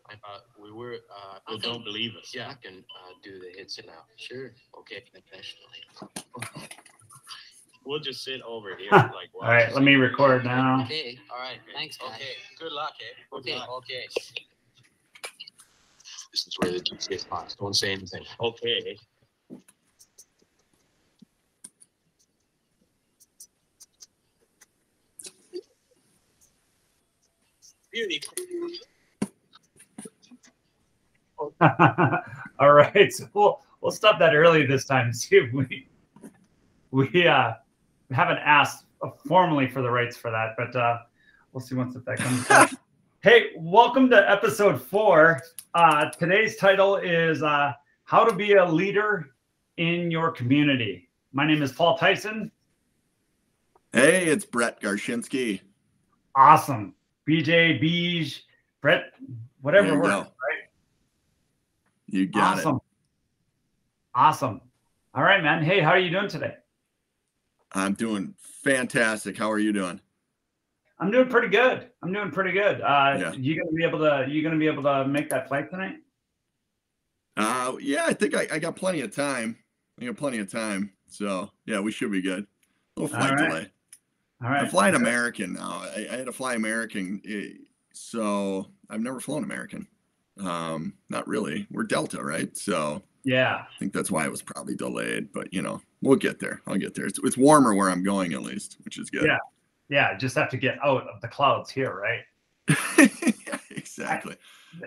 I thought we were, well, don't believe us. Yeah, I can do the hits now. Sure. Okay, professionally. We'll just sit over here. Like, all right, let me record now. Okay, all right. Thanks, guys. Okay, good luck, eh? Okay, okay. This is where the juice gets hot. Don't say anything. Okay. Beauty. All right, so we'll stop that early this time. See if we haven't asked formally for the rights for that, but we'll see once that comes back. Hey, welcome to episode 4. Today's title is How to Be a Leader in Your Community. My name is Paul Tyson. Hey, it's Brett Garshinsky. Awesome. BJ, Beej, Brett, whatever works, right? You got awesome. it. Awesome. All right, man. Hey, how are you doing today? I'm doing fantastic. How are you doing? I'm doing pretty good. I'm doing pretty good. Yeah. You gonna be able to make that flight tonight? Yeah, I think I got plenty of time. So yeah, we should be good. A little flight delay. All right. I'm flying American now. I had to fly American, so I've never flown American. Not really. We're Delta, right? So yeah, I think that's why it was probably delayed. But we'll get there. I'll get there. It's warmer where I'm going at least, which is good. Yeah. Just have to get out of the clouds here, right? Yeah, exactly.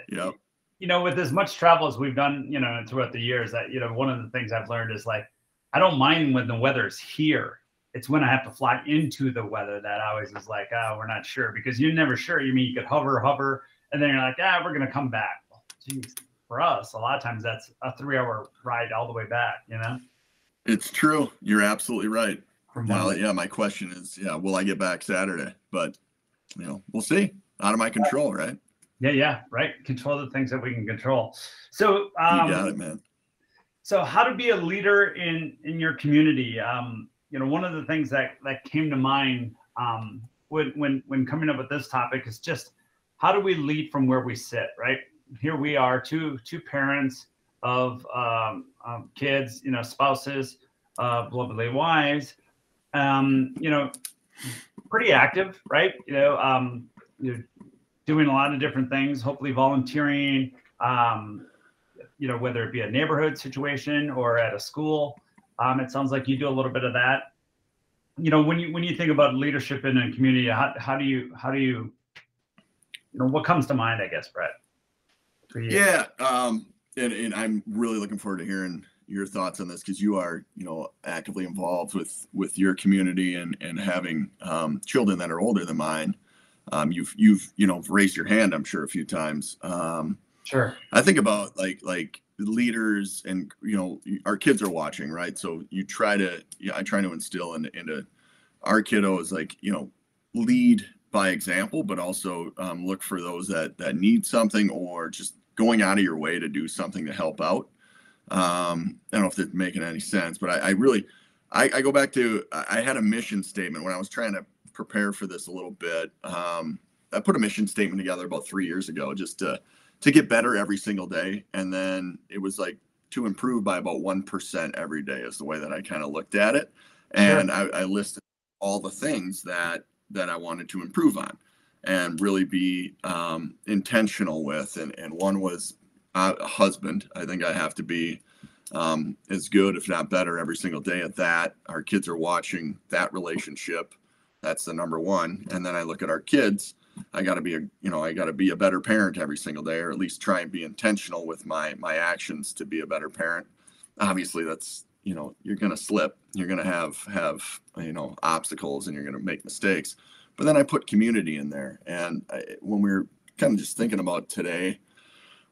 Yep. With as much travel as we've done, throughout the years, that one of the things I've learned is like I don't mind when the weather's here. It's when I have to fly into the weather that always is like, oh, we're not sure, because you're never sure. You could hover, and then you're like, we're gonna come back. Well, geez, for us, a lot of times that's a 3-hour ride all the way back. It's true. You're absolutely right. Well, yeah. My question is, will I get back Saturday? But we'll see. Out of my control, right? Yeah, right. Control the things that we can control. So you got it, man. So how to be a leader in your community? One of the things that came to mind when coming up with this topic is just how do we lead from where we sit, right? Here we are, two parents of kids, spouses, lovely wives, pretty active, right? You're doing a lot of different things, hopefully volunteering, whether it be a neighborhood situation or at a school. It sounds like you do a little bit of that. When you think about leadership in a community, how do you what comes to mind, I guess, Brett, for you? Yeah. And I'm really looking forward to hearing your thoughts on this, because you are, actively involved with your community and having children that are older than mine. You've raised your hand, I'm sure, a few times. Sure. I think about like leaders, and our kids are watching, right? So I try to instill into our kiddos, like, lead by example, but also look for those that need something, or just going out of your way to do something to help out. I don't know if that's making any sense, but I really go back to, I had a mission statement when I was trying to prepare for this a little bit. I put a mission statement together about 3 years ago, just to get better every single day. And then it was like to improve by about 1% every day is the way that I kind of looked at it. And sure. I listed all the things that I wanted to improve on and really be intentional with. And one was a husband. I think I have to be as good, if not better, every single day at that. Our kids are watching that relationship. That's the number one. And then I look at our kids. I got to be a better parent every single day, or at least try and be intentional with my actions to be a better parent. Obviously, that's, you're going to slip. You're going to have obstacles, and you're going to make mistakes. But then I put community in there. And when we were kind of just thinking about today,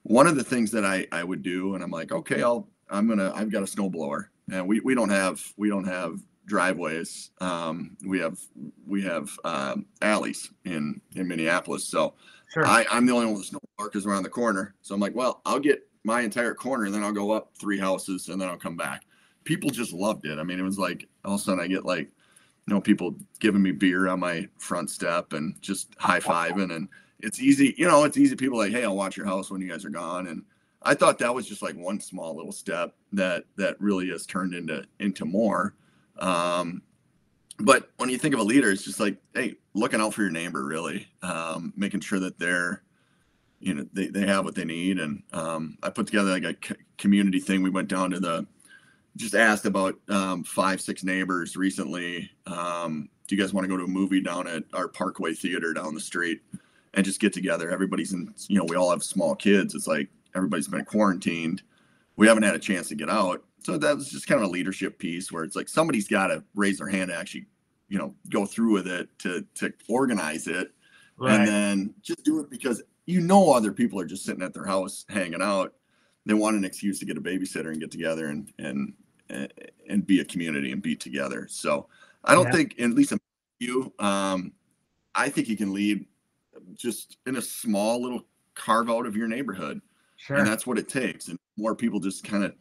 one of the things that I would do, and I'm like, okay, I've got a snowblower, and we don't have driveways. We have alleys in Minneapolis. So sure. I'm the only one with snow markers around the corner. So I'm like, well, I'll get my entire corner, and then I'll go up 3 houses, and then I'll come back. People just loved it. I mean, it was like all of a sudden I get like people giving me beer on my front step and just high-fiving, and it's easy, it's easy. People like, hey, I'll watch your house when you guys are gone. And I thought that was just like one small little step that really has turned into more. But when you think of a leader, it's just like, hey, looking out for your neighbor, really, making sure that they're, they have what they need. And I put together like a community thing. We went down to just asked about 5-6 neighbors recently. Do you guys want to go to a movie down at our Parkway Theater down the street and just get together? Everybody's in, we all have small kids. It's like everybody's been quarantined. We haven't had a chance to get out. So that was just kind of a leadership piece where it's like somebody's got to raise their hand to actually, go through with it, to organize it. Right. And then just do it because other people are just sitting at their house hanging out. They want an excuse to get a babysitter and get together and be a community and be together. So I don't think, at least I think you can lead just in a small little carve out of your neighborhood. Sure. And that's what it takes. And more people just kind of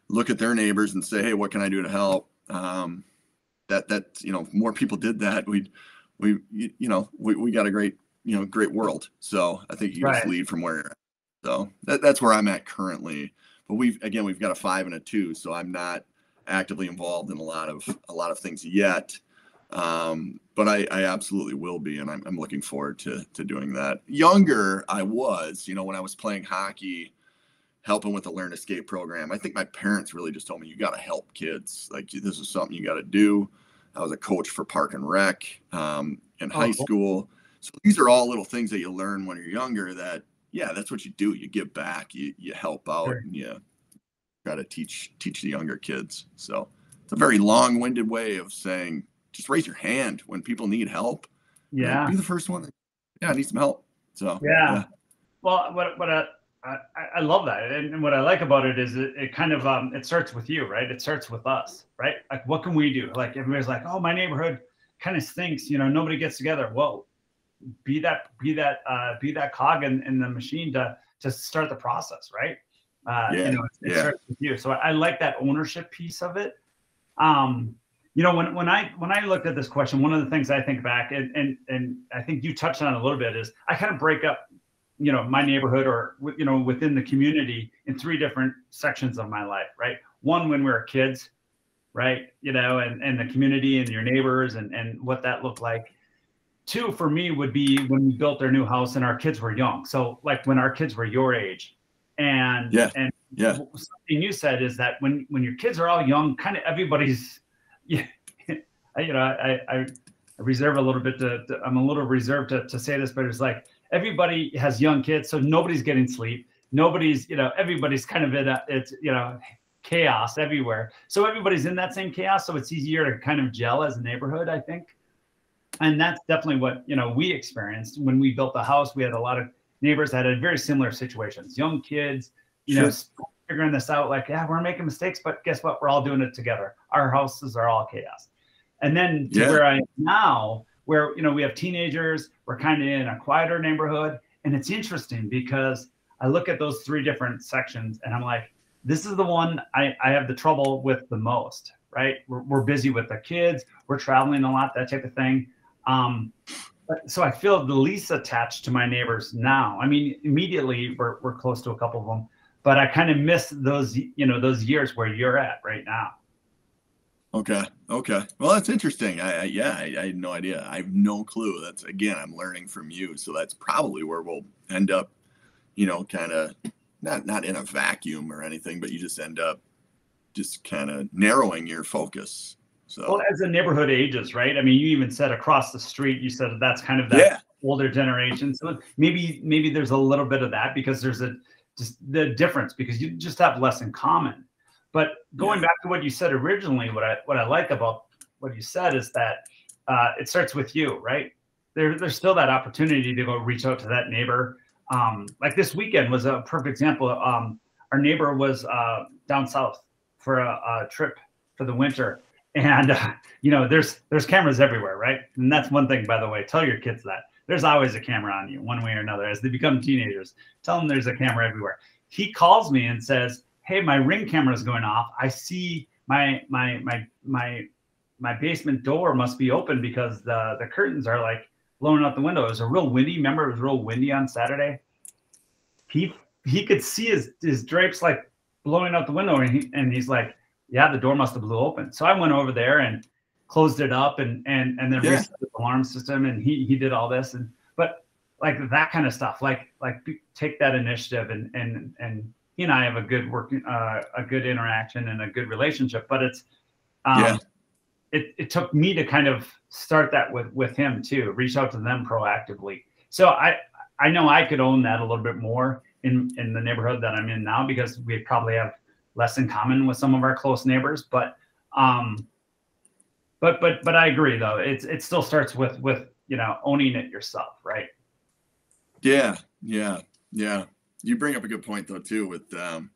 look at their neighbors and say, hey, what can I do to help? More people did that. We got a great world. So I think you can just lead from where you're at. So that's where I'm at currently. But we've got a 5 and a 2, so I'm not actively involved in a lot of things yet. But I absolutely will be, and I'm looking forward to doing that. Younger, I was, when I was playing hockey, helping with the Learn Escape program. I think my parents really just told me, you got to help kids. Like, this is something you got to do. I was a coach for Park and Rec in high school. So these are all little things that you learn when you're younger that, yeah, that's what you do. You give back, you help out, and you try to teach the younger kids. So it's a very long-winded way of saying, just raise your hand when people need help. Yeah. Be the first one. I need some help. So, yeah. Well, I love that. And what I like about it is it kind of, it starts with you, right? It starts with us, right? Like, what can we do? Like, everybody's like, oh, my neighborhood kind of stinks. nobody gets together. Well, be that cog in the machine to start the process, right? It starts with you. So I like that ownership piece of it. When I looked at this question, one of the things I think back, and I think you touched on it a little bit, is I kind of break up, my neighborhood or, within the community in 3 different sections of my life, right? One, when we were kids, right? And the community and your neighbors and what that looked like. 2, for me, would be when we built our new house and our kids were young. So like when our kids were your age. And something you said is that when your kids are all young, kind of everybody's, I reserve a little bit I'm a little reserved to say this, but it's like everybody has young kids, so nobody's getting sleep. Nobody's, everybody's kind of it's chaos everywhere. So everybody's in that same chaos. So it's easier to kind of gel as a neighborhood, I think. And that's definitely what, we experienced when we built the house. We had a lot of neighbors that had very similar situations, young kids, figuring this out, like, yeah, we're making mistakes, but guess what? We're all doing it together. Our houses are all chaos. And then to where I am now, where, we have teenagers, we're kind of in a quieter neighborhood. And it's interesting because I look at those 3 different sections and I'm like, this is the one I have the trouble with the most, right? We're busy with the kids. We're traveling a lot, that type of thing. So I feel the least attached to my neighbors now. I mean, immediately we're close to a couple of them, but I kind of miss those, those years where you're at right now. Okay. Well, that's interesting. I had no idea. I have no clue. That's, again, I'm learning from you. So that's probably where we'll end up, kind of not in a vacuum or anything, but you just end up just kind of narrowing your focus. So, well, as the neighborhood ages, right? I mean, you even said across the street, you said that's kind of that older generation. So maybe there's a little bit of that because there's just the difference because you just have less in common. But going back to what you said originally, what I like about what you said is that it starts with you, right? There's still that opportunity to go reach out to that neighbor. Like this weekend was a perfect example. Our neighbor was down south for a trip for the winter. And, there's cameras everywhere, right? And that's one thing, by the way, tell your kids that. There's always a camera on you one way or another. As they become teenagers, tell them there's a camera everywhere. He calls me and says, hey, my Ring camera is going off. I see my my basement door must be open because the curtains are like blowing out the window. It was a real windy. Remember, it was real windy on Saturday. He could see his drapes like blowing out the window, and he's like, yeah, the door must have blew open. So I went over there and closed it up and then reset the alarm system, and he did all this. But like that kind of stuff, like take that initiative, and he and I have a good interaction and a good relationship. But it's it took me to kind of start that with him too, reach out to them proactively. So I know I could own that a little bit more in the neighborhood that I'm in now, because we probably have less in common with some of our close neighbors. But I agree though. It still starts with owning it yourself, right? Yeah. You bring up a good point though too with and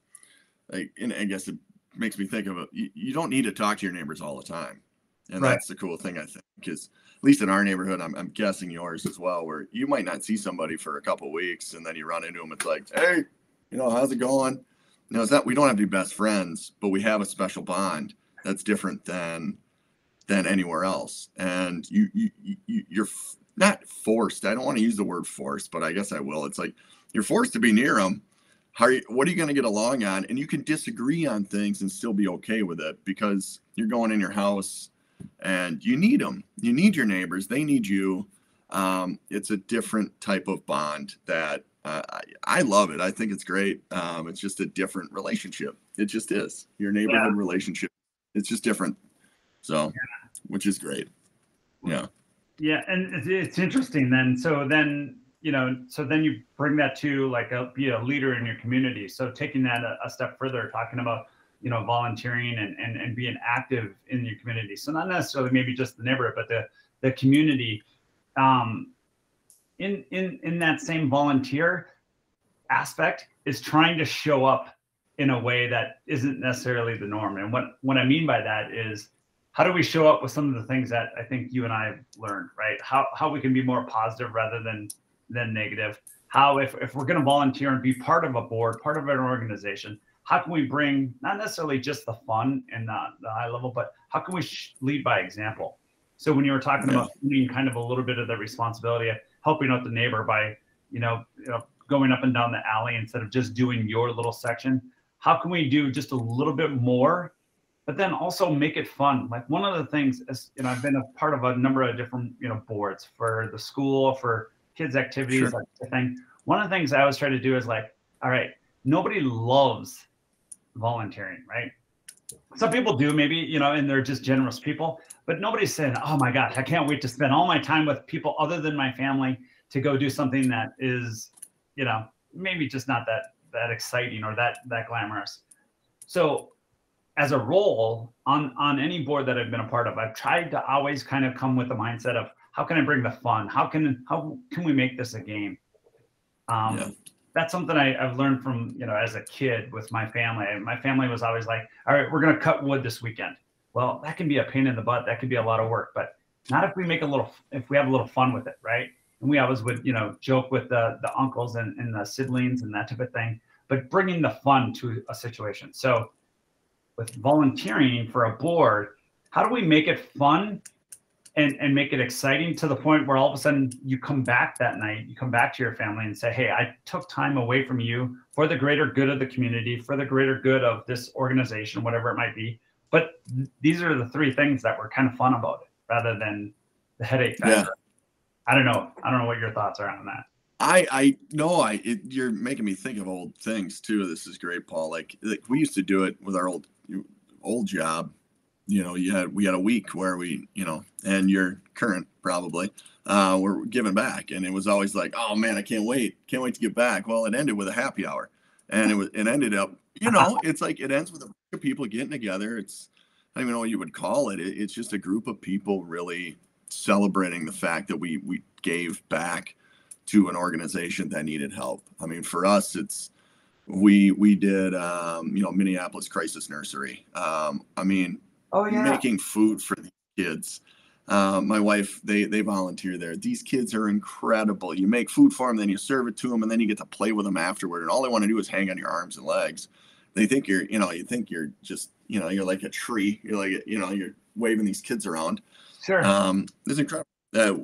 I guess it makes me think of it. You don't need to talk to your neighbors all the time, and that's the cool thing, I think, because at least in our neighborhood, I'm guessing yours as well, where you might not see somebody for a couple of weeks, and then you run into them. It's like, hey, how's it going? It's that we don't have to be best friends, but we have a special bond that's different than anywhere else. And you're not forced. I don't want to use the word forced, but I guess I will. It's like you're forced to be near them. What are you going to get along on? And you can disagree on things and still be okay with it, because you're going in your house and you need them. You need your neighbors. They need you. It's a different type of bond that I love it. I think it's great. It's just a different relationship. It just is. Your neighborhood relationship. It's just different. So, which is great. Yeah. Yeah. And it's interesting then. So then you bring that to be a leader in your community. So taking that a step further, talking about, volunteering and being active in your community. So not necessarily maybe just the neighborhood, but the community, in that same volunteer aspect is trying to show up in a way that isn't necessarily the norm. And what I mean by that is, how do we show up with some of the things that I think you and I have learned, right? How we can be more positive rather than negative. How if we're going to volunteer and be part of a board, part of an organization, how can we bring not necessarily just the fun and the high level, but how can we lead by example? So when you were talking about being kind of a little bit of the responsibility of helping out the neighbor by going up and down the alley instead of just doing your little section, how can we do just a little bit more, but then also make it fun? Like one of the things is, I've been a part of a number of different boards for the school, for kids activities, like the thing. One of the things I always try to do is like, all right, nobody loves volunteering, right? Some people do maybe, and they're just generous people, but nobody's saying, oh my gosh, I can't wait to spend all my time with people other than my family to go do something that is, maybe just not that exciting or that glamorous. So as a role on any board that I've been a part of, I've tried to always kind of come with the mindset of, how can I bring the fun? How can we make this a game? That's something I've learned from, as a kid with my family. My family was always like, all right, we're going to cut wood this weekend. Well, that can be a pain in the butt. That could be a lot of work, but not if we if we have a little fun with it, right? And we always would, joke with the uncles and the siblings and that type of thing, but bringing the fun to a situation. So with volunteering for a board, how do we make it fun and make it exciting to the point where all of a sudden you come back that night, you come back to your family and say, hey, I took time away from you for the greater good of the community, for the greater good of this organization, whatever it might be. But these are the three things that were kind of fun about it, rather than the headache factor. Yeah. I don't know what your thoughts are on that. You're making me think of old things too. This is great, Paul. Like we used to do it with our old job. We had a week where we, and your current probably, we're giving back, and it was always like, oh man, I can't wait to get back. Well, it ended with a happy hour, and it ended up, it's like it ends with a bunch of people getting together. I don't even know what you would call it. It's just a group of people really celebrating the fact that we gave back to an organization that needed help. I mean, for us, we did, Minneapolis Crisis Nursery. Making food for the kids. My wife, they volunteer there. These kids are incredible. You make food for them, then you serve it to them, and then you get to play with them afterward. And all they want to do is hang on your arms and legs. They think you're just, you're like a tree. You're like, you're waving these kids around. Sure. It's incredible.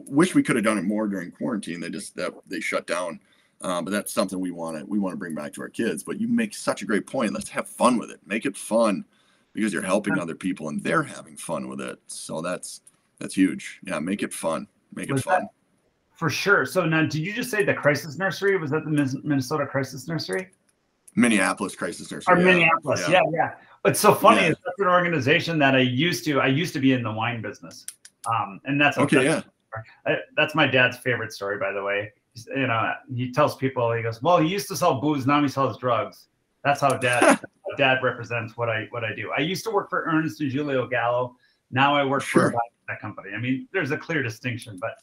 Wish we could have done it more during quarantine. They shut down. But that's something we want to bring back to our kids. But you make such a great point. Let's have fun with it. Make it fun, because you're helping other people and they're having fun with it. So that's huge. Yeah, make it fun. Make it fun. For sure. So now, did you just say the Crisis Nursery? Was that the Minnesota Crisis Nursery? Minneapolis Crisis Nursery. Or Minneapolis. Yeah. What's so funny is that's an organization that I used to be in the wine business. And that's okay. Yeah. That's my dad's favorite story, by the way. You know, he tells people, he goes, well, he used to sell booze, now he sells drugs. That's how dad represents what I do. I used to work for Ernest and Julio Gallo. Now I work for that company. I mean, there's a clear distinction, but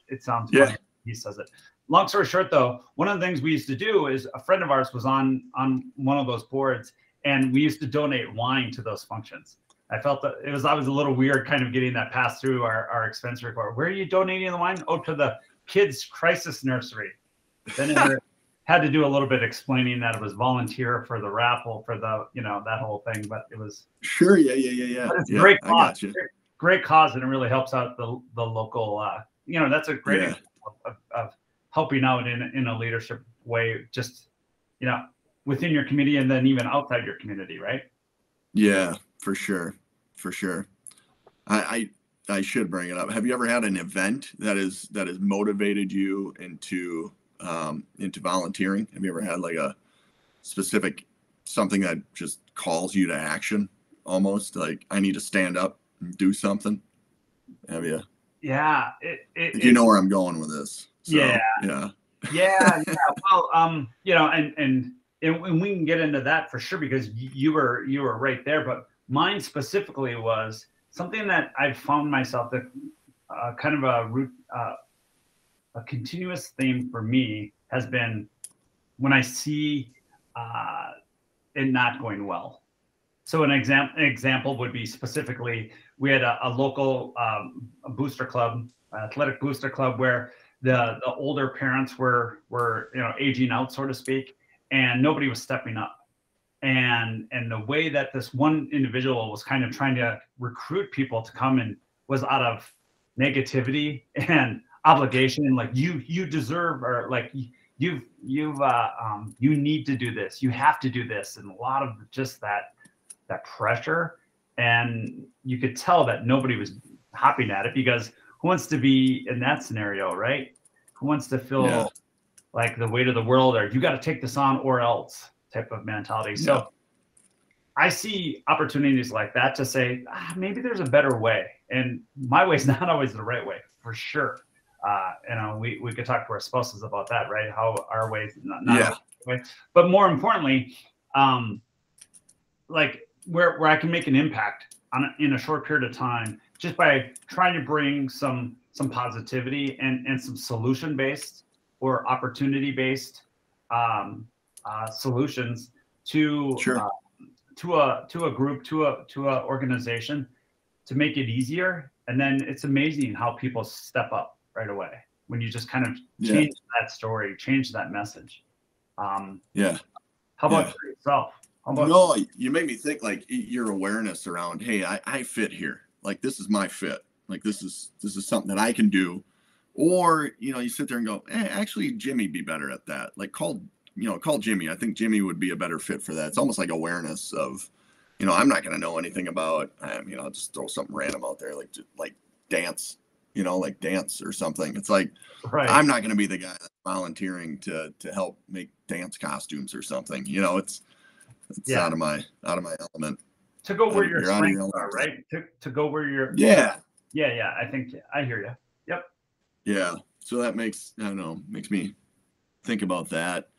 it sounds funny. He says it. Long story short, though, one of the things we used to do is a friend of ours was on one of those boards, and we used to donate wine to those functions. I felt that I was a little weird kind of getting that passed through our expense report. Where are you donating the wine? Oh, to the kids' crisis nursery. Then it had to do a little bit explaining that it was volunteer for the raffle for the, that whole thing, but it was sure. Yeah. But it's a great cause. Great cause, and it really helps out the local, that's a great example of helping out in a leadership way, just, within your community and then even outside your community, right? Yeah, for sure. I should bring it up. Have you ever had an event that has motivated you into volunteering? Have you ever had like a specific something that just calls you to action, almost like I need to stand up and do something? Have you? Yeah. You know where I'm going with this. So, yeah. Well, and we can get into that for sure, because you were right there. But mine specifically was something that I've found myself that kind of a continuous theme for me has been when I see it not going well. So an example would be specifically, we had a local booster club, athletic booster club, where the older parents were aging out, so to speak, and nobody was stepping up. And the way that this one individual was kind of trying to recruit people to come in was out of negativity and obligation, like you deserve, or like you need to do this, you have to do this, and a lot of just that pressure. And you could tell that nobody was hopping at it, because who wants to be in that scenario, right? Who wants to feel like the weight of the world, or you got to take this on or else type of mentality. So I see opportunities like that to say, maybe there's a better way, and my way is not always the right way, for sure. We could talk to our spouses about that, right? How our way is not the way. But more importantly, like where I can make an impact in a short period of time, just by trying to bring some positivity and some solution-based or opportunity-based solutions to a group, to a organization, to make it easier. And then it's amazing how people step up right away when you just kind of change that story, change that message. How about for yourself? No, you make me think, like, your awareness around, hey, I fit here. Like, this is my fit. Like, this is something that I can do. Or, you sit there and go, actually, Jimmy'd be better at that. Like, call Jimmy. I think Jimmy would be a better fit for that. It's almost like awareness of, I'm not going to know anything about, I'll just throw something random out there, like dance, like dance or something. It's like, I'm not going to be the guy that's volunteering to help make dance costumes or something. It's out of my element. To go where your strengths are, right? To go where you're. Yeah. I think I hear you. Yep. Yeah. So that makes me think about that.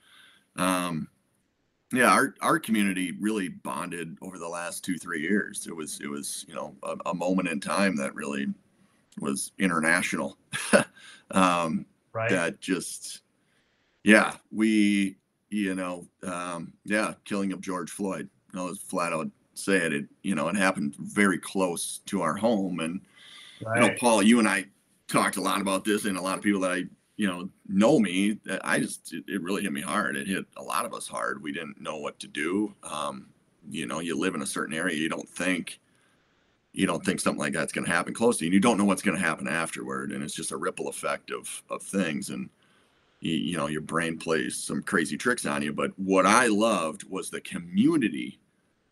Our community really bonded over the last 2-3 years. It was a moment in time that really was international. That just killing of George Floyd. I'll just flat out say it. It happened very close to our home. And Paul, you and I talked a lot about this, and a lot of people that I know me. It really hit me hard. It hit a lot of us hard. We didn't know what to do. You live in a certain area, you don't think you don't think something like that's going to happen close to you, and you don't know what's going to happen afterward. And it's just a ripple effect of things. And you know, your brain plays some crazy tricks on you. But what I loved was the community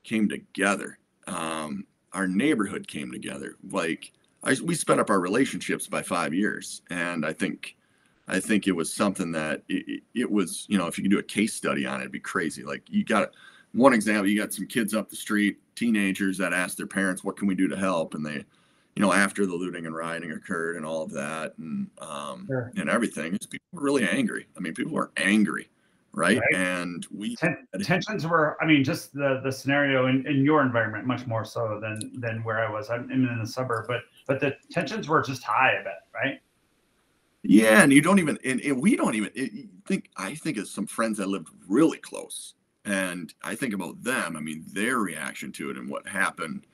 came together. Our neighborhood came together. Like we sped up our relationships by 5 years. And I think it was something that it was, you know, if you could do a case study on it, it'd be crazy. Like you got one example, you got some kids up the street, teenagers that asked their parents, what can we do to help? And they, you know, after the looting and rioting occurred and all of that and everything, people were really angry. I mean, people were angry, right? And tensions were, I mean, just the scenario in your environment, much more so than where I was. I'm in the suburb, but the tensions were just high, I bet, right? Yeah, and you don't even, and we don't even I think of some friends that lived really close, and I think about them. I mean, their reaction to it and what happened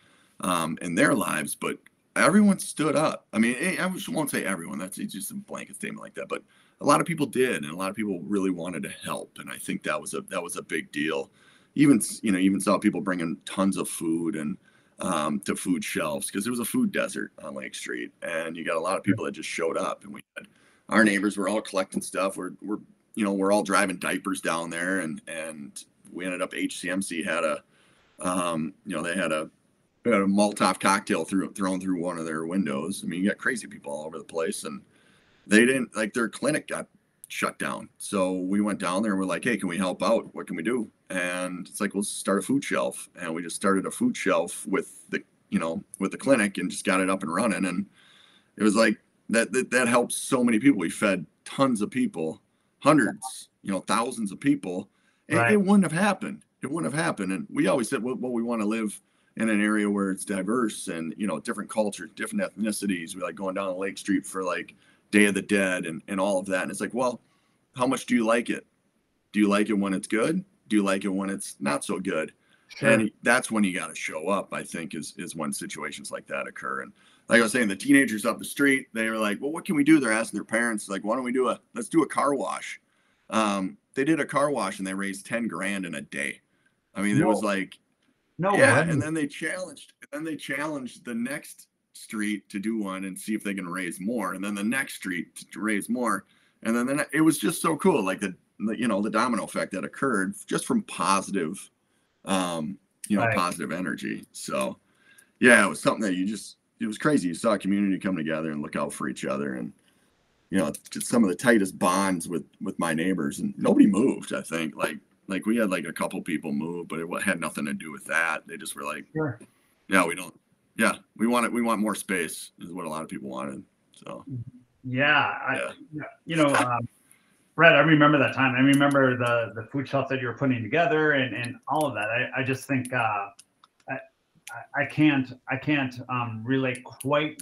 in their lives, but everyone stood up. I mean, I won't say everyone. That's just a blanket statement like that, but a lot of people did, and a lot of people really wanted to help, and I think that was a big deal. Even saw people bringing tons of food and to food shelves because it was a food desert on Lake Street, and you got a lot of people that just showed up, and we had our neighbors were all collecting stuff. We're all driving diapers down there, and we ended up HCMC had they had a Molotov cocktail thrown through one of their windows. I mean, you got crazy people all over the place, and they didn't like their clinic got shut down. So we went down there and we're like, hey, can we help out? What can we do? And it's like, we'll start a food shelf. And we just started a food shelf with the clinic and just got it up and running. And it was like that helped so many people. We fed tons of people, hundreds, thousands of people. And it wouldn't have happened. It wouldn't have happened. And we always said, well, we want to live in an area where it's diverse and, different cultures, different ethnicities. We like going down Lake Street for like Day of the Dead and all of that. And it's like, well, how much do you like it? Do you like it when it's good? Do you like it when it's not so good? Sure. And that's when you got to show up, I think, is when situations like that occur. And like I was saying, the teenagers up the street, they were like, well, what can we do? They're asking their parents, like, why don't we let's do a car wash. They did a car wash and they raised 10 grand in a day. I mean, it was like, way. And then they challenged the next street to do one and see if they can raise more. And then the next street to raise more. And then it was just so cool. Like the domino effect that occurred just from positive, positive energy. So yeah, it was something that it was crazy. You saw a community come together and look out for each other. And, just some of the tightest bonds with my neighbors, and nobody moved. I think like we had like a couple people move, but it had nothing to do with that. They just were like, sure. Yeah, we don't. Yeah, we want more space is what a lot of people wanted. So Brett, I remember that time. I remember the food shelf that you were putting together and all of that. I just think I can't relate quite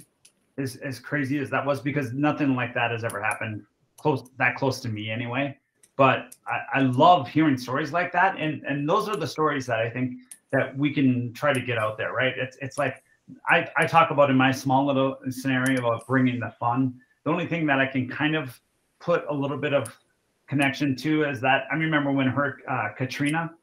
as crazy as that was, because nothing like that has ever happened close to me anyway. But I love hearing stories like that, and those are the stories that I think that we can try to get out there, right? It's like I talk about in my small little scenario about bringing the fun. The only thing that I can kind of put a little bit of connection to is that I remember when Katrina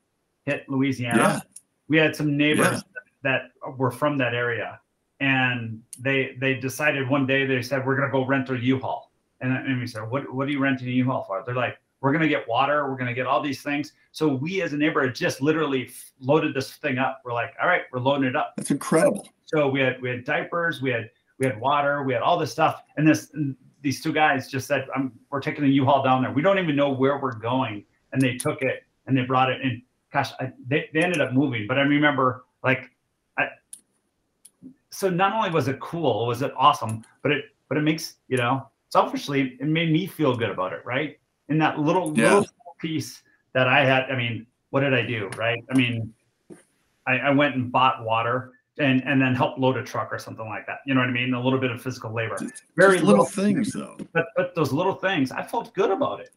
hit Louisiana, we had some neighbors that were from that area, and they decided one day, they said, we're going to go rent a U-Haul. And we said, what are you renting a U-Haul for? They're like, we're going to get water. We're going to get all these things. So we as a neighborhood just literally loaded this thing up. We're like, all right, we're loading it up. That's incredible. So we had diapers, we had water, we had all this stuff. And these two guys just said, we're taking a U-Haul down there. We don't even know where we're going. And they took it and they brought it in. Gosh, they ended up moving. But I remember so not only was it cool, was it awesome, but it makes, selfishly, it made me feel good about it, right? In that little piece that I had. I mean, what did I do, right? I mean, I went and bought water and then helped load a truck or something like that. You know what I mean? A little bit of physical labor. Very little things, though. But those little things, I felt good about it,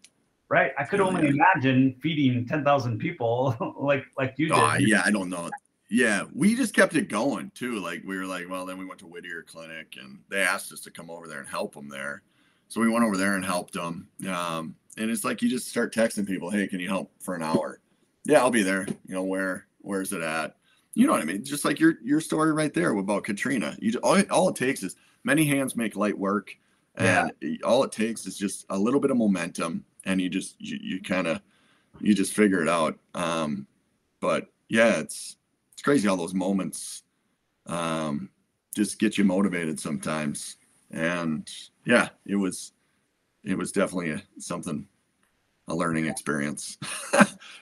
right? I could only imagine feeding 10,000 people like you did. Yeah, I don't know. Yeah, we just kept it going too. Like we were like, well, then we went to Whittier Clinic and they asked us to come over there and help them there. So we went over there and helped them. And it's like you just start texting people, hey, can you help for an hour? Yeah, I'll be there. Where's it at? You know what I mean? Just like your story right there about Katrina. All it takes is many hands make light work, and all it takes is just a little bit of momentum, and you just figure it out. But yeah, it's crazy how those moments just get you motivated sometimes. And yeah, it was definitely a learning experience,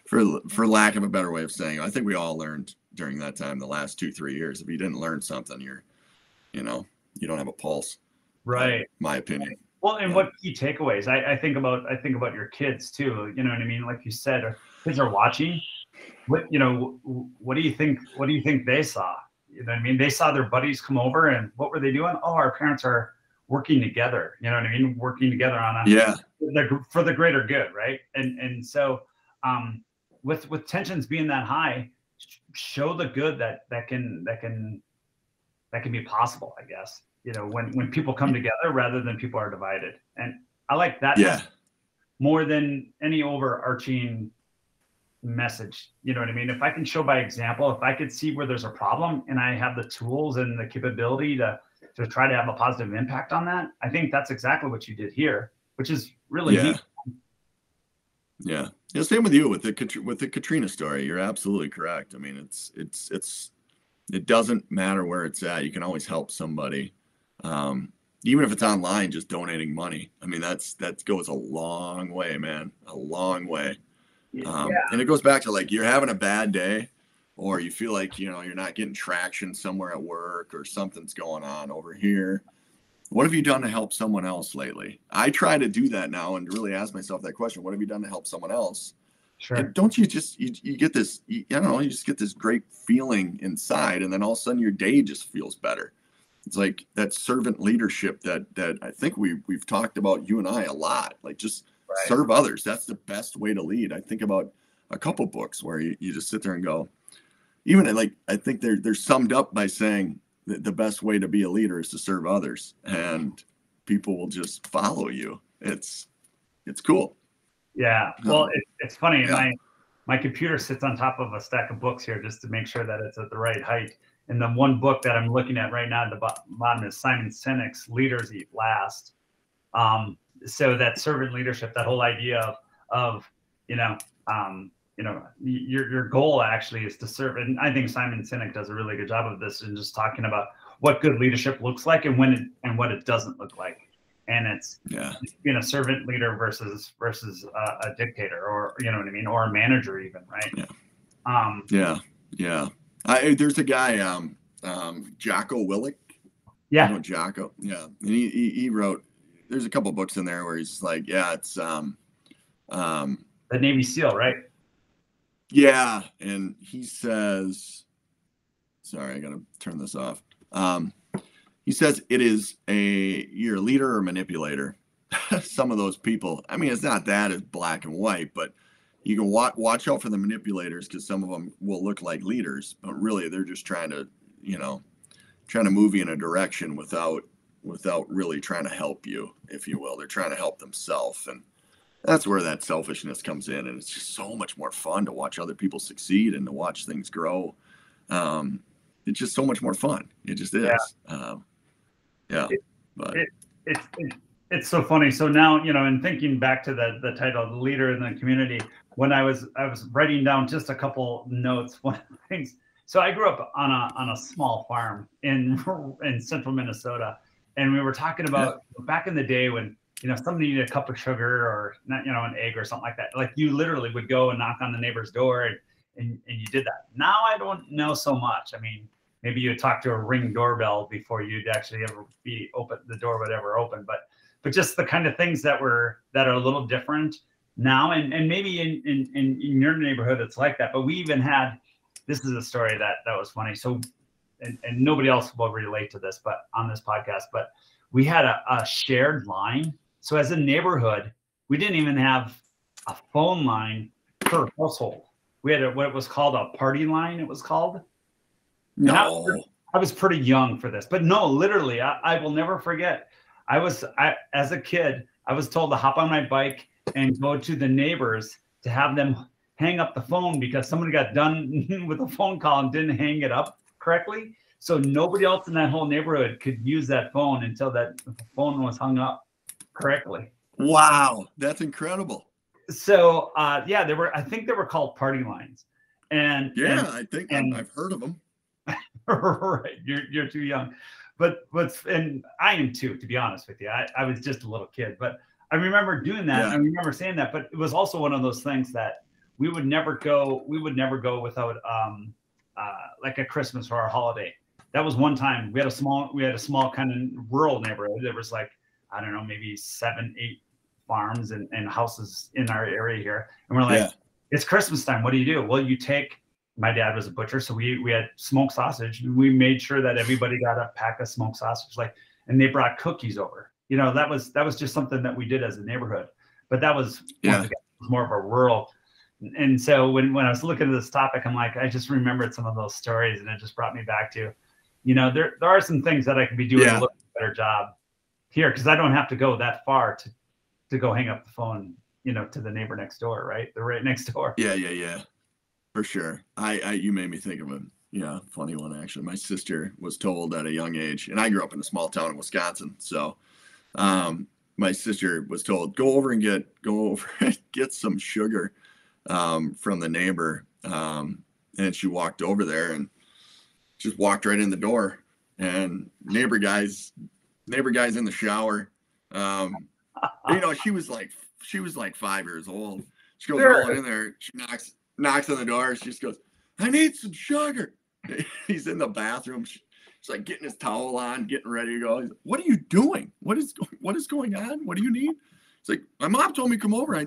for lack of a better way of saying it. I think we all learned during that time, the last 2-3 years. If you didn't learn something, you don't have a pulse. Right. My opinion. Well, and what key takeaways? I think about your kids too. You know what I mean? Like you said, kids are watching. What do you think? What do you think they saw? You know what I mean? They saw their buddies come over, and what were they doing? Oh, our parents are working together. You know what I mean? Working together on for the greater good, right? And so, with tensions being that high, show the good that can be possible, I guess. When people come together rather than people are divided. And I like that more than any overarching message. You know what I mean? If I can show by example, if I could see where there's a problem and I have the tools and the capability to try to have a positive impact on that, I think that's exactly what you did here, which is really neat. Yeah. Same with you with the Katrina story. You're absolutely correct. I mean, it doesn't matter where it's at. You can always help somebody. Even if it's online, just donating money. I mean, that goes a long way, man. A long way. And it goes back to, like, you're having a bad day, or you feel like, you're not getting traction somewhere at work, or something's going on over here. What have you done to help someone else lately? I try to do that now and really ask myself that question. What have you done to help someone else? Sure. And don't you just, you get this, you just get this great feeling inside, and then all of a sudden your day just feels better. It's like that servant leadership that I think we've talked about, you and I, a lot. Like, just serve others. That's the best way to lead. I think about a couple books where you just sit there and go, even like, I think they're summed up by saying that the best way to be a leader is to serve others, and people will just follow you. It's cool. Yeah. Well, it's funny. Yeah. My computer sits on top of a stack of books here just to make sure that it's at the right height. And the one book that I'm looking at right now at the bottom is Simon Sinek's Leaders Eat Last. So that servant leadership, that whole idea of your goal actually is to serve. And I think Simon Sinek does a really good job of this, and just talking about what good leadership looks like and what it doesn't look like. And it's being a servant leader versus a dictator, or you know what I mean, or a manager even, right? There's a guy, Jocko Willink. Yeah. You know Jocko. Yeah. And he wrote, there's a couple books in there where he's like, it's the Navy SEAL, right? Yeah. And he says, sorry, I gotta turn this off. He says you're a leader or manipulator. Some of those people, I mean, it's not that as black and white, but you can watch out for the manipulators, because some of them will look like leaders, but really they're just trying to move you in a direction without really trying to help you, if you will. They're trying to help themselves. And that's where that selfishness comes in. And it's just so much more fun to watch other people succeed and to watch things grow. It's just so much more fun. It just is. It's so funny. So now, in thinking back to the title, The Leader in the Community, when I was writing down just a couple notes, one of the things. So I grew up on a small farm in central Minnesota, and we were talking about back in the day when somebody needed a cup of sugar or an egg or something like that. Like, you literally would go and knock on the neighbor's door and you did that. Now I don't know so much. I mean, maybe you talk to a Ring doorbell before you'd actually ever be open, the door would ever open, but just the kind of things that are a little different now, and maybe in your neighborhood it's like that. But we even had, this is a story that was funny. So, and nobody else will relate to this, but on this podcast, but we had a shared line. So as a neighborhood, we didn't even have a phone line per household. We had what was called a party line. It was called. No, I was pretty young for this, but no, literally, I will never forget. As a kid, I was told to hop on my bike and go to the neighbors to have them hang up the phone because somebody got done with a phone call and didn't hang it up correctly. So nobody else in that whole neighborhood could use that phone until that phone was hung up correctly. Wow, that's incredible. So yeah, I think they were called party lines. And yeah, I think I've heard of them. Right, you're too young. But and I am too, to be honest with you. I was just a little kid, but I remember doing that. Yeah. I remember saying that, but it was also one of those things that we would never go without like a Christmas or a holiday. That was one time we had a small kind of rural neighborhood. There was like, I don't know, maybe 7, 8 farms and houses in our area here. And we're like, it's Christmas time. What do you do? Well, my dad was a butcher, so we had smoked sausage. We made sure that everybody got a pack of smoked sausage, and they brought cookies over. You know, that was just something that we did as a neighborhood. But that was more of a rural. And so when I was looking at this topic, I'm like, I just remembered some of those stories, and it just brought me back to, you know, there are some things that I could be doing a little better job here, because I don't have to go that far to go hang up the phone, you know, to the neighbor next door, right? They're right next door. Yeah. For sure. You made me think of a funny one, actually. My sister was told at a young age, and I grew up in a small town in Wisconsin. So my sister was told, go over and get some sugar from the neighbor. And she walked over there and just walked right in the door, and neighbor guy's in the shower. You know, she was like 5 years old. She goes rolling in there. She knocks on the door. She just goes, I need some sugar. He's in the bathroom. She's like getting his towel on, getting ready to go. He's like, what are you doing? What is going on? What do you need? It's like, my mom told me come over.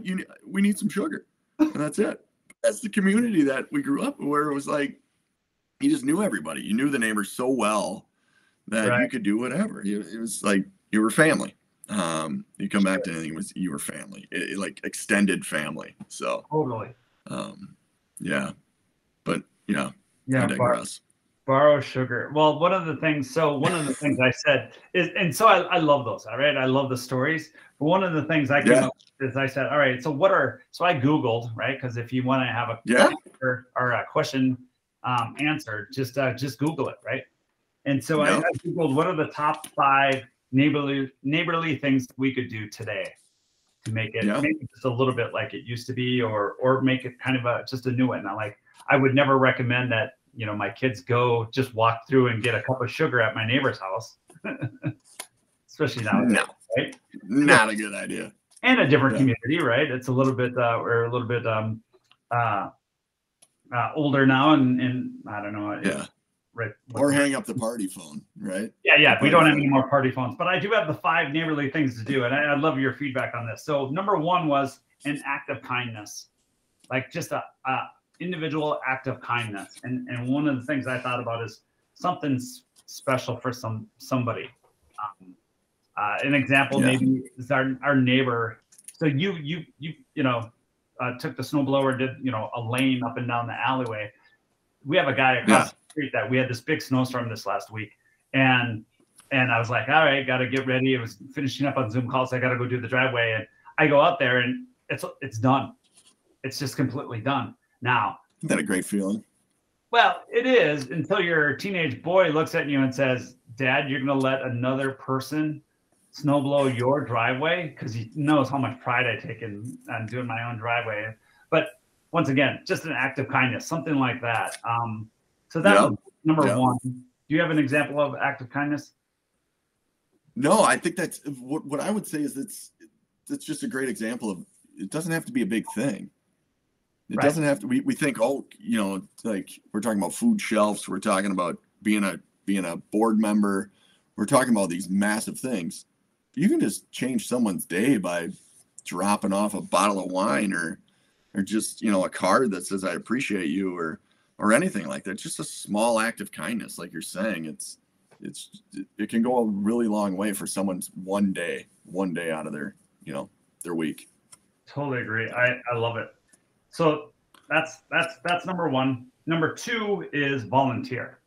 We need some sugar. And that's it. That's the community that we grew up in, where it was like, you just knew everybody. You knew the neighbors so well that you could do whatever. It was like you were family. You come back to anything, you were family, like extended family. So totally. Yeah, but I digress. Borrow sugar. Well, one of the things I said is, and so I love those. All right, I love the stories. But one of the things I came up with is I said, all right, so so I Googled, right? Because if you want to have a question answered, just Google it, right? And so I Googled, what are the top 5 neighborly things we could do today to make it just a little bit like it used to be, or make it kind of just a new one. I would never recommend that, you know, my kids just walk through and get a cup of sugar at my neighbor's house, especially now. No, right? Not a good idea. And a different community, right? It's a little bit we're a little bit older now, and I don't know. Right. Or hang up the party phone, right? Yeah. We don't have any more party phones, but I do have the 5 neighborly things to do, and I'd love your feedback on this. So number 1 was an act of kindness, like just a individual act of kindness. And one of the things I thought about is something special for somebody. An example maybe is our neighbor. So you took the snowblower, did a lane up and down the alleyway. We have a guy across the street that we had this big snowstorm this last week, and I was like, all right, got to get ready. It was finishing up on Zoom calls. So I got to go do the driveway, and I go out there, and it's done. It's just completely done. Now, isn't that a great feeling? Well, it is, until your teenage boy looks at you and says, Dad, you're going to let another person snowblow your driveway, because he knows how much pride I take in doing my own driveway. But once again, just an act of kindness, something like that. So that was number 1. Do you have an example of act of kindness? No, I think that's what I would say is it's just a great example of, it doesn't have to be a big thing. It doesn't have to. We think, like we're talking about food shelves. We're talking about being a board member. We're talking about these massive things. You can just change someone's day by dropping off a bottle of wine or just a card that says I appreciate you or anything like that. Just a small act of kindness, like you're saying. It can go a really long way for someone's one day out of their week. Totally agree. I love it. So that's number 1. Number 2 is volunteer.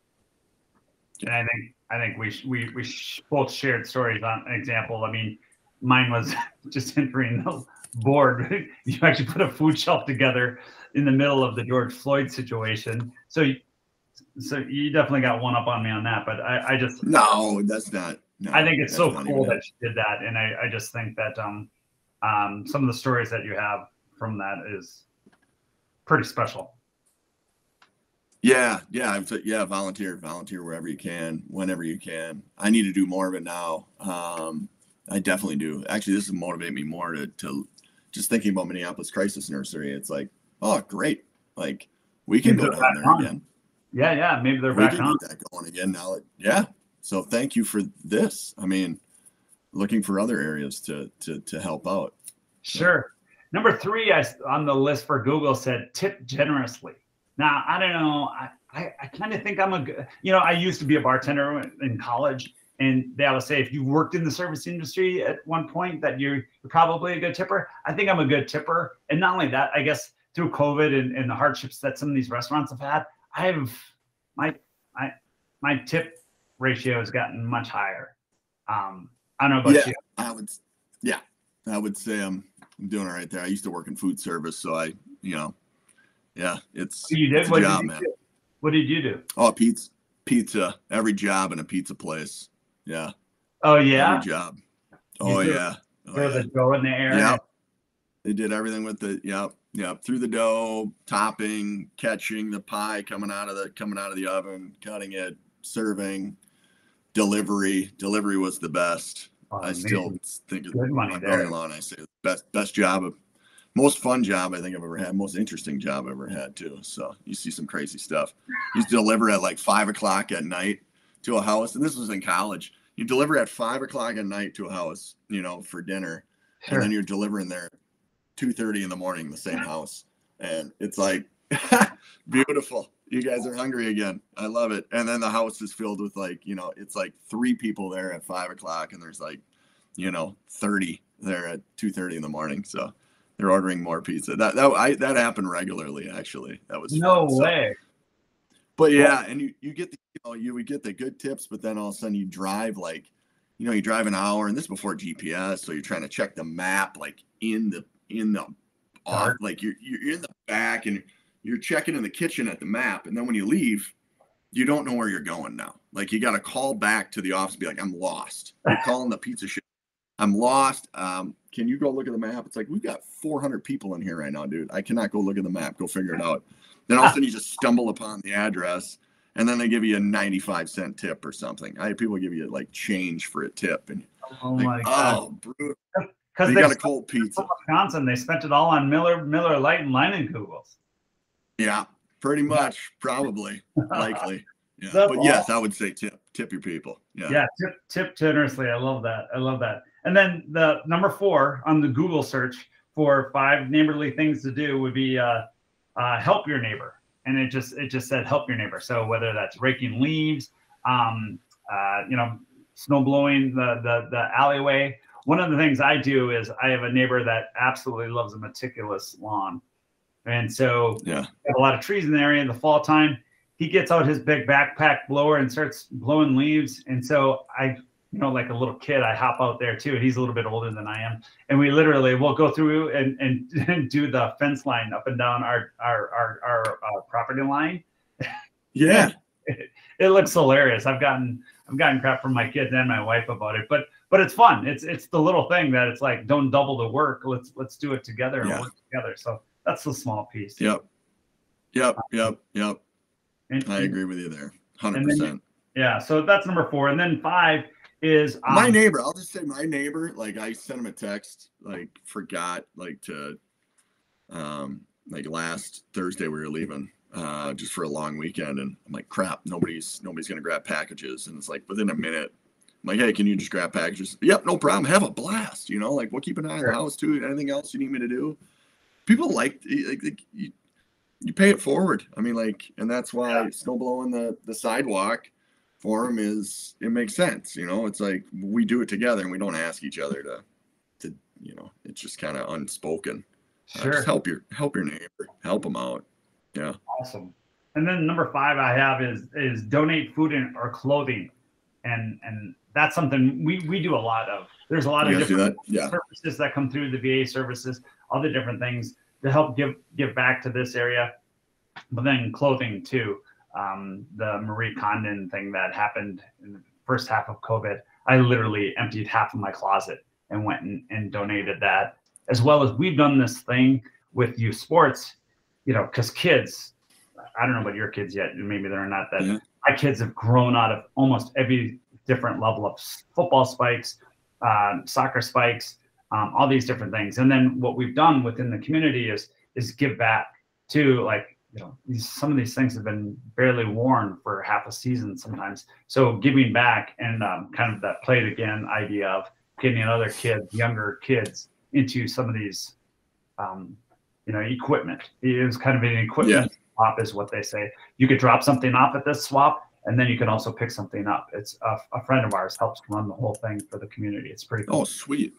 And I think we both shared stories on an example. I mean, mine was just entering the board. You actually put a food shelf together in the middle of the George Floyd situation. So you definitely got one up on me on that. But I just no, that's not. No, I think it's so cool that you did that, and I just think that some of the stories that you have from that is pretty special. Yeah. Volunteer wherever you can, whenever you can. I need to do more of it now. I definitely do. Actually, this has motivated me more to just thinking about Minneapolis Crisis Nursery. It's like, oh, great. Like, we can go down there again. Yeah. Maybe they're back on. We can get that going again now. Yeah. So thank you for this. I mean, looking for other areas to help out. Sure. Number 3 on the list for Google said tip generously. Now, I don't know. I kind of think I'm a good, I used to be a bartender in college, and they always say if you worked in the service industry at one point that you're probably a good tipper. I think I'm a good tipper. And not only that, I guess through COVID and the hardships that some of these restaurants have had, my tip ratio has gotten much higher. I don't know about you. I would say I'm doing all right there. I used to work in food service, so it's you did? It's a job, man. What did you do? Oh, pizza. Every job in a pizza place. Yeah. Oh yeah. Every job. Oh yeah. Throw the dough in the air. Yep. They did everything with the through the dough, topping, catching the pie coming out of the oven, cutting it, serving, delivery. Delivery was the best. Oh, I still think it's my brother-in-law, and I say best job of. Most fun job I think I've ever had. Most interesting job I've ever had too. So you see some crazy stuff. You used to deliver at like 5 o'clock at night to a house, and this was in college. You deliver at 5 o'clock at night to a house, for dinner, sure. And then you're delivering there 2:30 in the morning, the same house, and it's like beautiful. You guys are hungry again. I love it. And then the house is filled with it's like 3 people there at 5 o'clock, and there's 30 there at 2:30 in the morning. So. They're ordering more pizza. That happened regularly, actually. That was no way. But yeah, and you get you would get the good tips, but then all of a sudden you drive you drive an hour, and this is before GPS, so you're trying to check the map in the off, you're in the back and you're checking in the kitchen at the map, and then when you leave, you don't know where you're going now. You got to call back to the office and be like, I'm lost. You're calling the pizza shop. I'm lost. Can you go look at the map? It's like, we've got 400 people in here right now, dude. I cannot go look at the map. Go figure it out. Then all of a sudden you just stumble upon the address, and then they give you a 95-cent tip or something. I had people give you change for a tip. And my God. Oh, brutal. Because they got a cold pizza. Wisconsin, they spent it all on Miller Lite and Leinenkugels. Yeah, pretty much. Probably. Likely. Yeah. But yes, I would say tip your people. Yeah. Tip generously. I love that. And then the number 4 on the Google search for 5 neighborly things to do would be help your neighbor. And it just said help your neighbor. So whether that's raking leaves, snow blowing the alleyway. One of the things I do is I have a neighbor that absolutely loves a meticulous lawn. And so we have a lot of trees in the area in the fall time. He gets out his big backpack blower and starts blowing leaves. And so I, like a little kid, I hop out there too. He's a little bit older than I am. And we literally will go through and do the fence line up and down our property line. Yeah. It looks hilarious. I've gotten crap from my kids and my wife about it, but it's fun. It's the little thing that it's like, don't double the work. Let's do it together and work together. So that's the small piece. Yep. I agree with you there. 100%. Yeah. So that's number 4. And then 5 is my neighbor. I'll just say my neighbor, I sent him a text, forgot to last Thursday we were leaving just for a long weekend, and I'm like, crap, nobody's gonna grab packages. And it's within a minute, I'm like, hey, can you just grab packages? Yep, no problem. Have a blast, we'll keep an eye on the house too. Anything else you need me to do? People you pay it forward. I mean, and that's why snow blowing the sidewalk for them it makes sense. It's we do it together and we don't ask each other to it's just kind of unspoken. Sure. Just help your neighbor, help them out. Yeah. Awesome. And then number 5 I have is donate food or clothing. and that's something we do a lot of. There's a lot of different services that come through, the VA services, all the different things to help give back to this area. But then clothing too. The Marie Kondo thing that happened in the first half of COVID, I literally emptied half of my closet and went and donated that. As well as we've done this thing with youth sports, because kids, I don't know about your kids yet, maybe they're not that. Yeah. My kids have grown out of almost every different level of football spikes, soccer spikes, all these different things. And then what we've done within the community is give back to, like, some of these things have been barely worn for half a season sometimes. So giving back and kind of that play it again idea of getting other kids, younger kids, into some of these, equipment. It was kind of an equipment swap, is what they say. You could drop something off at this swap, and then you can also pick something up. It's a friend of ours helps run the whole thing for the community. It's pretty cool. Oh, sweet.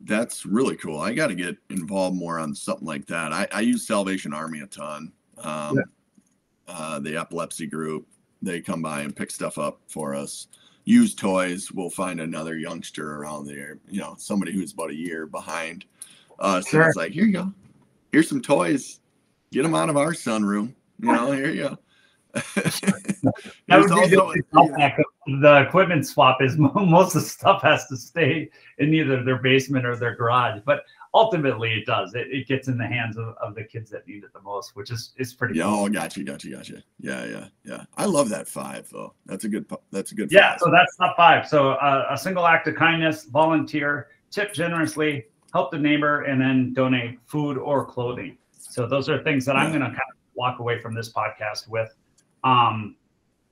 That's really cool. I got to get involved more on something like that. I use Salvation Army a ton. The epilepsy group, they come by and pick stuff up for us. Used toys, we'll find another youngster around there, somebody who's about a year behind. So it's like, here you go. Here's some toys. Get them out of our sunroom. Here you go. The equipment swap is most of the stuff has to stay in either their basement or their garage, but ultimately it does. It gets in the hands of the kids that need it the most, which is pretty cool. Oh, gotcha. Yeah. I love that 5 though. That's a good 5. Yeah, so that's top 5. So a single act of kindness, volunteer, tip generously, help the neighbor, and then donate food or clothing. So those are things that I'm going to kind of walk away from this podcast with.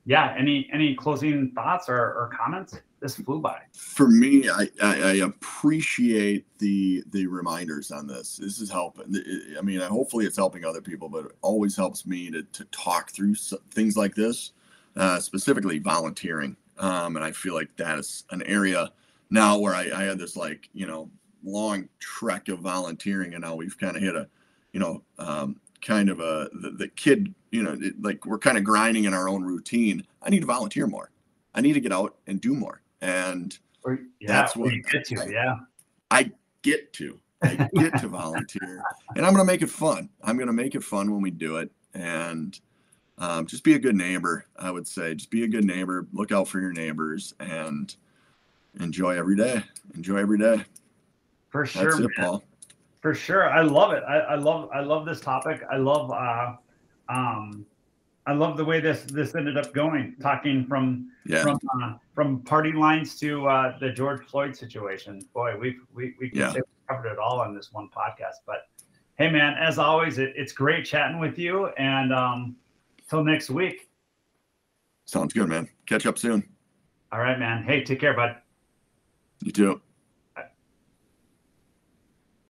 Any closing thoughts or comments? This flew by. For me, I appreciate the reminders on this. This is helping. I mean, hopefully it's helping other people, but it always helps me to talk through things like this, specifically volunteering. And I feel like that is an area now where I had this long trek of volunteering, and now we've kind of hit a, kind of the kid, we're kind of grinding in our own routine. I need to volunteer more. I need to get out and do more. And that's what you get to. I get to volunteer, and I'm going to make it fun. I'm going to make it fun when we do it. And just be a good neighbor. I would say just be a good neighbor. Look out for your neighbors and enjoy every day. For sure. That's it, Paul. For sure. I love it. I love this topic. I love the way this ended up going, talking from party lines to the George Floyd situation. Boy, we can say we covered it all on this one podcast. But hey, man, as always, it's great chatting with you. And till next week. Sounds good, man. Catch up soon. All right, man. Hey, take care, bud. You too.